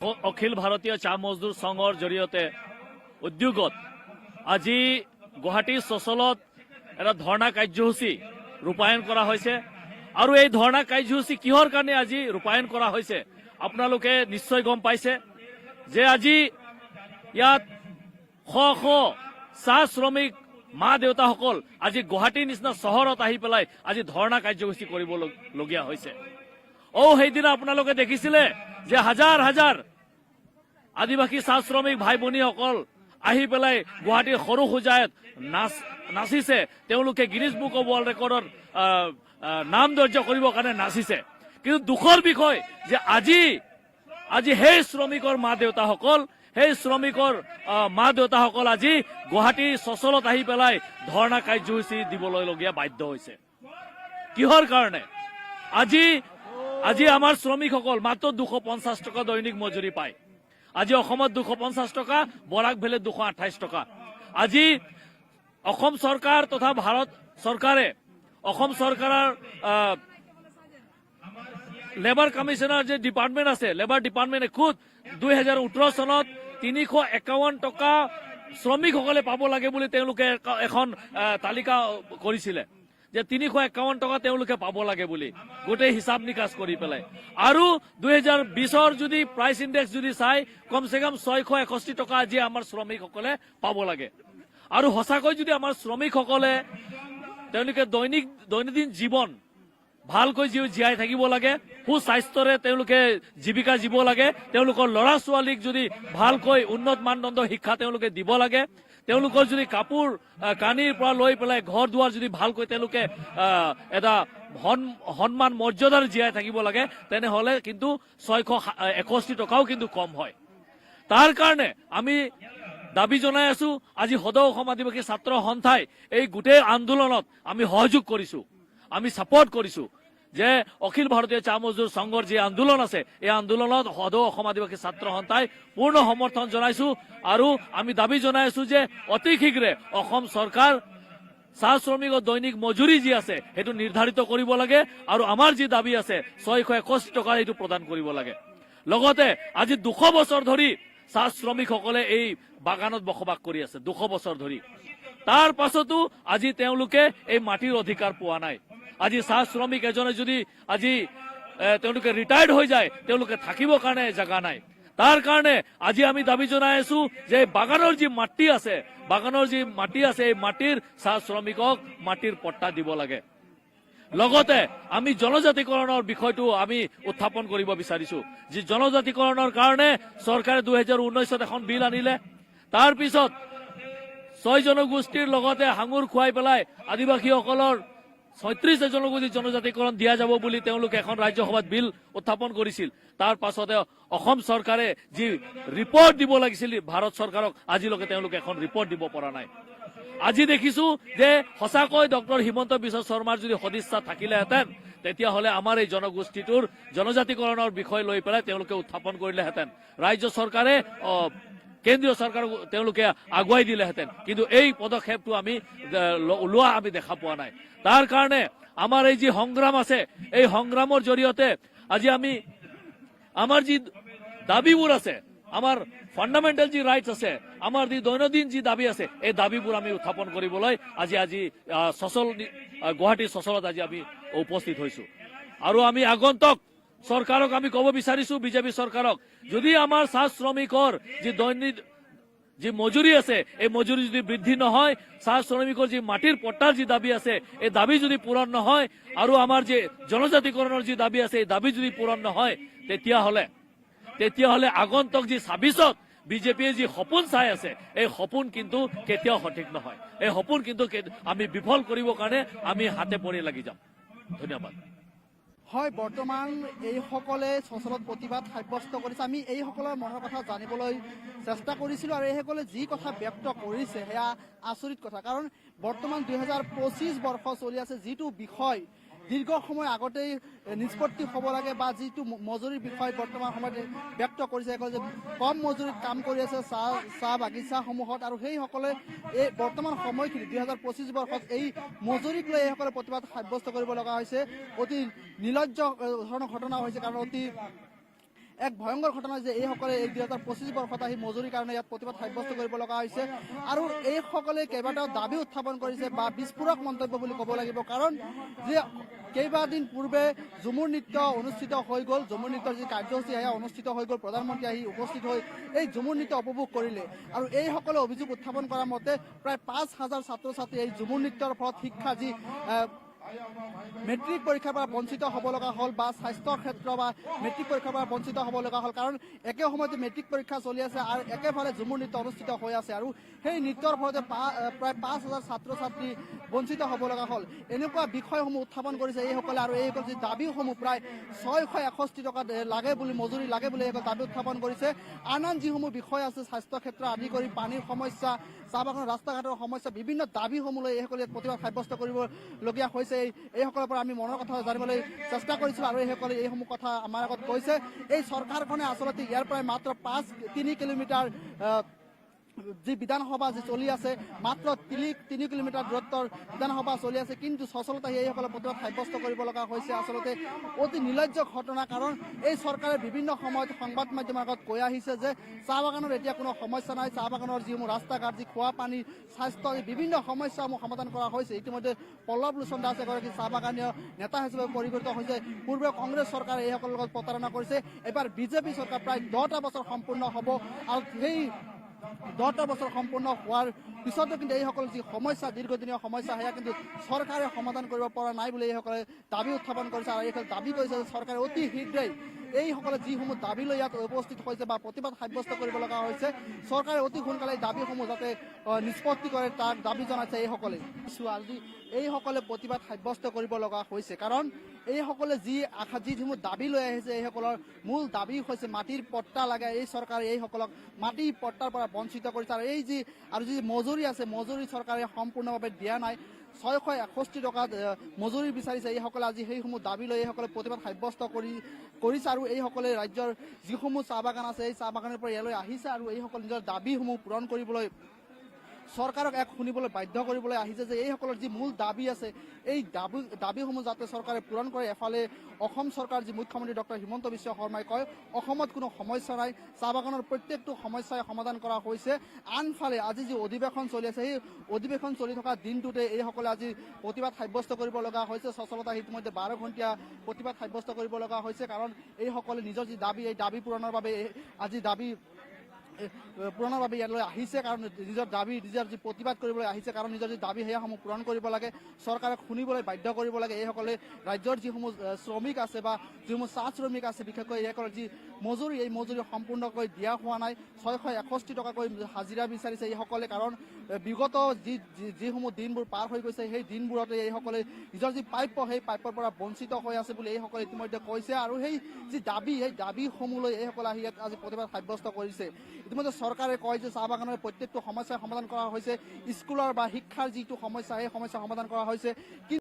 অখিল ভাৰতীয় চাহ মজদুৰ সংঘৰ জৰিয়তে উদ্যোগত আজি গুৱাহাটী চচলত এটা ধৰ্ণা কাৰ্যসূচী ৰূপায়ণ কৰা হৈছে আৰু এই ধৰ্ণা কাৰ্যসূচী কিহৰ কাৰণে আজি ৰূপায়ণ কৰা হৈছে আপোনালোকে নিশ্চয় গম পাইছে যে আজি ইয়াত শ শ চাহ শ্ৰমিক মা দেউতাসকল আজি গুৱাহাটীৰ নিচিনা চহৰত আহি পেলাই আজি ধৰ্ণা কাৰ্যসূচী কৰিবলগীয়া হৈছে। সেইদিনা আপোনালোকে দেখিছিলে যে হাজাৰ হাজাৰ আদিবাসী চাহ শ্ৰমিক ভাই ভনীসকল আহি পেলাই গুৱাহাটীৰ সৰু সজায়ত নাচিছে। তেওঁলোকে গিনিজ বুক অৱ ৱৰ্ল্ড ৰেকৰ্ডৰ নাম দৰ্জ কৰিবৰ কাৰণে নাচিছে। কিন্তু দুখৰ বিষয় যে আজি সেই শ্ৰমিকৰ মা দেউতাসকল আজি গুৱাহাটীৰ চচলত আহি পেলাই ধৰ্ণা কাৰ্যসূচী দিবলৈলগীয়া বাধ্য হৈছে। কিহৰ কাৰণে? আজি আমাৰ শ্ৰমিকসকল মাত্ৰ 250 টকা দৈনিক মজুৰি পায়। আজি অসমত 250 টকা, বৰাক ভেলে 228 টকা। আজি অসম চৰকাৰ তথা ভাৰত চৰকাৰে অসম চৰকাৰৰ লেবাৰ কমিশনাৰ যে ডিপাৰ্টমেণ্ট আছে, লেবাৰ ডিপাৰ্টমেণ্টে খুদ 2018 চনত 351 টকা শ্ৰমিকসকলে পাব লাগে বুলি তেওঁলোকে এখন তালিকা কৰিছিলে যে 351 টকা তেওঁলোকে পাব লাগে বুলি গোটেই হিচাপ নিকাচ কৰি পেলাই। আৰু 2020ৰ যদি প্ৰাইচ ইণ্ডেক্স যদি চাই কমচে কম 661 টকা আজি আমাৰ শ্ৰমিকসকলে পাব লাগে। আৰু সঁচাকৈ যদি আমাৰ শ্ৰমিকসকলে তেওঁলোকে দৈনন্দিন জীৱন ভালকৈ জীয়াই থাকিব লাগে, সুস্বাস্থ্যৰে তেওঁলোকে জীৱিকা জীব লাগে, তেওঁলোকৰ ল'ৰা ছোৱালীক যদি ভালকৈ উন্নত মানদণ্ডৰ শিক্ষা তেওঁলোকে দিব লাগে, তেওঁলোকৰ যদি কাপোৰ কানিৰ পৰা লৈ পেলাই ঘৰ দুৱাৰ যদি ভালকৈ তেওঁলোকে এটা সন্মান মৰ্যাদাৰ জীয়াই থাকিব লাগে, তেনেহলে কিন্তু 661 টকাও কিন্তু কম হয়। তাৰ কাৰণে আমি দাবী জনাই আছো, আজি সদৌ অসম আদিবাসী ছাত্ৰ সন্থাই এই গোটেই আন্দোলনত আমি সহযোগ কৰিছো, আমি ছাপৰ্ট কৰিছো যে অখিল ভাৰতীয় চাহ মজদুৰ সংঘৰ যি আন্দোলন আছে এই আন্দোলনত সদৌ অসম আদিবাসী ছাত্ৰ সন্থাই পূৰ্ণ সমৰ্থন জনাইছো। আৰু আমি দাবী জনাই আছো যে অতি শীঘ্ৰে অসম চৰকাৰ চাহ শ্ৰমিকৰ দৈনিক মজুৰি যি আছে সেইটো নিৰ্ধাৰিত কৰিব লাগে আৰু আমাৰ যি দাবী আছে 661 টকা এইটো প্ৰদান কৰিব লাগে। লগতে আজি 200 বছৰ ধৰি চাহ শ্ৰমিকসকলে এই বাগানত বসবাস কৰি আছে, 200 বছৰ ধৰি। তাৰ পাছতো আজি তেওঁলোকে এই মাটিৰ অধিকাৰ পোৱা নাই। আজি চাহ শ্ৰমিক এজনে যদি আজি তেওঁলোকে ৰিটায়াৰ্ড হৈ যায়, তেওঁলোকে থাকিবৰ কাৰণে জাগা নাই। তাৰ কাৰণে আজি আমি দাবী জনাই আছো যে বাগানৰ যি মাটি আছে এই মাটিৰ চাহ শ্ৰমিকক মাটিৰ পট্টা দিব লাগে। লগতে আমি জনজাতিকৰণৰ বিষয়টো আমি উত্থাপন কৰিব বিচাৰিছো। যি জনজাতিকৰণৰ কাৰণে চৰকাৰে 2019ত এখন বিল আনিলে, তাৰ পিছত 6 জনগোষ্ঠীৰ লগতে হাঙুৰ খুৱাই পেলাই আদিবাসীসকলৰ 36 জনগোষ্ঠী জনজাতিকৰণ দিয়া যাব বুলি তেওঁলোকে এখন ৰাজ্যসভাত বিল উত্থাপন কৰিছিল। তাৰ পাছতে অসম চৰকাৰে যি ৰিপৰ্ট দিব লাগিছিল ভাৰত চৰকাৰক, আজিলৈকে তেওঁলোকে এখন ৰিপৰ্ট দিব পৰা নাই। আজি দেখিছো যে সঁচাকৈ ডক্টৰ হিমন্ত বিশ্ব শৰ্মাৰ যদি সদিচ্ছা থাকিলেহেঁতেন তেতিয়াহ'লে আমাৰ এই জনগোষ্ঠীটোৰ জনজাতিকৰণৰ বিষয় লৈ পেলাই তেওঁলোকে উত্থাপন কৰিলেহেঁতেন। ৰাজ্য চৰকাৰে কেন্দ্ৰীয় চৰকাৰক তেওঁলোকে আগুৱাই দিলেহেঁতেন, কিন্তু এই পদক্ষেপটো আমি লোৱা আমি দেখা পোৱা নাই। তাৰ কাৰণে আমাৰ এই যি সংগ্ৰাম আছে এই সংগ্ৰামৰ জৰিয়তে আজি আমি আমাৰ যি দাবীবোৰ আছে, আমাৰ ফাণ্ডামেণ্টেল যি ৰাইটছ আছে, আমাৰ যি দৈনন্দিন যি দাবী আছে এই দাবীবোৰ আমি উত্থাপন কৰিবলৈ আজি গুৱাহাটীৰ চচলত আজি আমি উপস্থিত হৈছো। আৰু আমি আগন্তুক চৰকাৰক আমি ক'ব বিচাৰিছো, বিজেপি চৰকাৰক, যদি আমাৰ চাহ শ্ৰমিকৰ যি দৈনিক যি মজুৰি আছে এই মজুৰি যদি বৃদ্ধি নহয়, চাহ শ্ৰমিকৰ যি মাটিৰ পট্টাৰ যি দাবী আছে এই দাবী যদি পূৰণ নহয়, আৰু আমাৰ যি জনজাতিকৰণৰ যি দাবী আছে এই দাবী যদি পূৰণ নহয়, তেতিয়াহ'লে আগন্তুক যি 26ত বিজেপিয়ে যি সপোন চাই আছে এই সপোন কিন্তু কেতিয়াও সঠিক নহয়। এই সপোন কিন্তু আমি বিফল কৰিবৰ কাৰণে আমি হাতে পৰি লাগি যাম। ধন্যবাদ। হয়, বৰ্তমান এইসকলে চচলত প্ৰতিবাদ সাব্যস্ত কৰিছে। আমি এইসকলৰ মনৰ কথা জানিবলৈ চেষ্টা কৰিছিলোঁ আৰু এইসকলে যি কথা ব্যক্ত কৰিছে সেয়া আচৰিত কথা। কাৰণ বৰ্তমান 2025 বৰ্ষ চলি আছে, যিটো বিষয় দীৰ্ঘ সময় আগতেই নিষ্পত্তি হ'ব লাগে বা যিটো মজুৰিৰ বিষয় বৰ্তমান সময়ত ব্যক্ত কৰিছে, যে কম মজুৰিত কাম কৰি আছে চাহ বাগিচাসমূহত, আৰু সেইসকলে এই বৰ্তমান সময়খিনি 2025 বৰ্ষত এই মজুৰিক লৈ এইসকলে প্ৰতিবাদ সাব্যস্ত কৰিব লগা হৈছে। অতি নিৰ্লজ্জ ধৰণৰ ঘটনা হৈছে, কাৰণ অতি এক ভয়ংকৰ ঘটনা যে এইসকলে এই 2025 বৰ্ষত আহি মজুৰিৰ কাৰণে ইয়াত প্ৰতিবাদ সাব্যস্ত কৰিব লগা হৈছে আৰু এইসকলে কেইবাটাও দাবী উত্থাপন কৰিছে বা বিস্ফোৰক মন্তব্য বুলি ক'ব লাগিব কাৰণ যে কেইবাদিন পূৰ্বে ঝুমুৰ নৃত্য অনুষ্ঠিত হৈ গ'ল ঝুমুৰ নৃত্যৰ যি কাৰ্যসূচী সেয়া অনুষ্ঠিত হৈ গ'ল প্ৰধানমন্ত্ৰী আহি উপস্থিত হৈ এই ঝুমুৰ নৃত্য উপভোগ কৰিলে আৰু এইসকলে অভিযোগ উত্থাপন কৰাৰ মতে প্ৰায় 5,000 ছাত্ৰ ছাত্ৰী এই ঝুমুৰ নৃত্যৰ ফলত শিক্ষা যি মেট্ৰিক পৰীক্ষাৰ পৰা বঞ্চিত হ'ব লগা হ'ল বা স্বাস্থ্যৰ ক্ষেত্ৰ বা মেট্ৰিক পৰীক্ষাৰ পৰা বঞ্চিত হ'ব লগা হ'ল কাৰণ একে সময়তে মেট্ৰিক পৰীক্ষা চলি আছে আৰু একেফালে ঝুমুৰ নৃত্য অনুষ্ঠিত হৈ আছে আৰু সেই নৃত্যৰ ফলতে প্ৰায় 5,000 ছাত্ৰ ছাত্ৰী বঞ্চিত হ'ব লগা হ'ল এনেকুৱা বিষয়সমূহ উত্থাপন কৰিছে এইসকলে আৰু এইসকল যি দাবীসমূহ প্ৰায় 661 টকা লাগে বুলি মজুৰি লাগে বুলি এইসকল দাবী উত্থাপন কৰিছে আন যিসমূহ বিষয় আছে স্বাস্থ্য ক্ষেত্ৰ আদি কৰি পানীৰ সমস্যা চাহ বাগানৰ ৰাস্তা ঘাটৰ সমস্যা বিভিন্ন দাবীসমূহ লৈ এইসকলে প্ৰতিবাদ সাব্যস্ত কৰিবলগীয়া হৈছে এইসকলৰ পৰা আমি মনৰ কথা জানিবলৈ চেষ্টা কৰিছোঁ আৰু এইসকলে এইসমূহ কথা আমাৰ আগত কৈছে এই চৰকাৰখনে আচলতে ইয়াৰ পৰাই মাত্ৰ 3 কিলোমিটাৰ যি বিধানসভা যি চলি আছে মাত্ৰ 3 কিলোমিটাৰ দূৰত্বৰ বিধানসভা চলি আছে কিন্তু সচলতে এইসকলৰ প্ৰতিবাদ সাব্যস্ত কৰিব লগা হৈছে আচলতে অতি নিৰ্লজ্জ ঘটনা কাৰণ এই চৰকাৰে বিভিন্ন সময়ত সংবাদ মাধ্যমৰ আগত কৈ আহিছে যে চাহ বাগানৰ এতিয়া কোনো সমস্যা নাই চাহ বাগানৰ যিসমূহ ৰাস্তা ঘাট যি খোৱা পানী স্বাস্থ্য বিভিন্ন সমস্যাসমূহ সমাধান কৰা হৈছে ইতিমধ্যে পল্লৱ লোচন দাস এগৰাকী চাহ বাগানীয় নেতা হিচাপে পৰিগণিত হৈছে পূৰ্বে কংগ্ৰেছ চৰকাৰে এইসকলৰ লগত প্ৰতাৰণা কৰিছে এবাৰ বিজেপি চৰকাৰ প্ৰায় 10টা বছৰ সম্পূৰ্ণ হ'ব আৰু সেই 10টা বছৰ সম্পূৰ্ণ হোৱাৰ পিছতো কিন্তু এইসকল যি সমস্যা দীৰ্ঘদিনীয় সমস্যা সেয়া কিন্তু চৰকাৰে সমাধান কৰিব পৰা নাই বুলি এইসকলে দাবী উত্থাপন কৰিছে আৰু এইসকলে দাবী কৰিছে যে চৰকাৰে অতি শীঘ্ৰেই এইসকলে যিসমূহ দাবী লৈ ইয়াত উপস্থিত হৈছে বা প্ৰতিবাদ সাব্যস্ত কৰিব লগা হৈছে চৰকাৰে অতি সোনকালে এই দাবীসমূহ যাতে নিষ্পত্তি কৰে তাক দাবী জনাইছে এইসকলে আজি এইসকলে প্ৰতিবাদ সাব্যস্ত কৰিব লগা হৈছে কাৰণ এইসকলে যিসমূহ দাবী লৈ আহিছে এইসকলৰ মূল দাবী হৈছে মাটিৰ পট্টা লাগে এই চৰকাৰে এইসকলক মাটিৰ পট্টাৰ পৰা বঞ্চিত কৰিছে আৰু এই যি মজুৰি আছে মজুৰি চৰকাৰে সম্পূৰ্ণভাৱে দিয়া নাই 661 টকা মজুৰি বিচাৰিছে এইসকলে আজি সেইসমূহ দাবী লৈ এইসকলে প্ৰতিবাদ সাব্যস্ত কৰিছে আৰু এইসকলে ৰাজ্যৰ যিসমূহ চাহ বাগান আছে এই চাহ বাগানৰ পৰা ইয়ালৈ আহিছে আৰু এইসকলে নিজৰ দাবীসমূহ পূৰণ কৰিবলৈ চৰকাৰক শুনিবলৈ বাধ্য কৰিবলৈ আহিছে যে এইসকলৰ যি মূল দাবী আছে এই দাবীসমূহ যাতে চৰকাৰে পূৰণ কৰে এফালে অসম চৰকাৰ যি মুখ্যমন্ত্ৰী ডক্টৰ হিমন্ত বিশ্ব শৰ্মাই কয় অসমত কোনো সমস্যা নাই চাহ বাগানৰ প্ৰত্যেকটো সমস্যাই সমাধান কৰা হৈছে আনফালে আজি যি অধিৱেশন চলি আছে সেই অধিৱেশন চলি থকা দিনটোতে এইসকলে আজি প্ৰতিবাদ সাব্যস্ত কৰিব লগা হৈছে সচলতা ইতিমধ্যে 12 ঘণ্টীয়া প্ৰতিবাদ সাব্যস্ত কৰিব লগা হৈছে কাৰণ এইসকলে নিজৰ যি দাবী এই দাবী পূৰণৰ বাবে আজি দাবী পূৰণৰ বাবে ইয়ালৈ আহিছে কাৰণ নিজৰ যি প্ৰতিবাদ কৰিবলৈ আহিছে কাৰণ নিজৰ যি দাবী সেয়াসমূহ পূৰণ কৰিব লাগে চৰকাৰক শুনিবলৈ বাধ্য কৰিব লাগে এইসকলে ৰাজ্যৰ যিসমূহ শ্ৰমিক আছে বা যিসমূহ চাহ শ্ৰমিক আছে বিশেষকৈ এইসকলৰ যি মজুৰি এই মজুৰি সম্পূৰ্ণকৈ দিয়া হোৱা নাই 661 টকাকৈ হাজিৰা বিচাৰিছে এইসকলে কাৰণ বিগত যিসমূহ দিনবোৰ পাৰ হৈ গৈছে সেই দিনবোৰতে এইসকলে নিজৰ যি প্ৰাপ্য সেই প্ৰাপ্যৰ পৰা বঞ্চিত হৈ আছে বুলি এইসকলে ইতিমধ্যে কৈছে আৰু সেই যি দাবী সেই দাবীসমূহ লৈ এইসকলে আহি ইয়াত আজি প্ৰতিবাদ সাব্যস্ত কৰিছে ইতিমধ্যে চৰকাৰে কয় যে চাহ বাগানৰ প্ৰত্যেকটো সমস্যাৰ সমাধান কৰা হৈছে স্কুলৰ বা শিক্ষাৰ যিটো সমস্যা সেই সমস্যা সমাধান কৰা হৈছে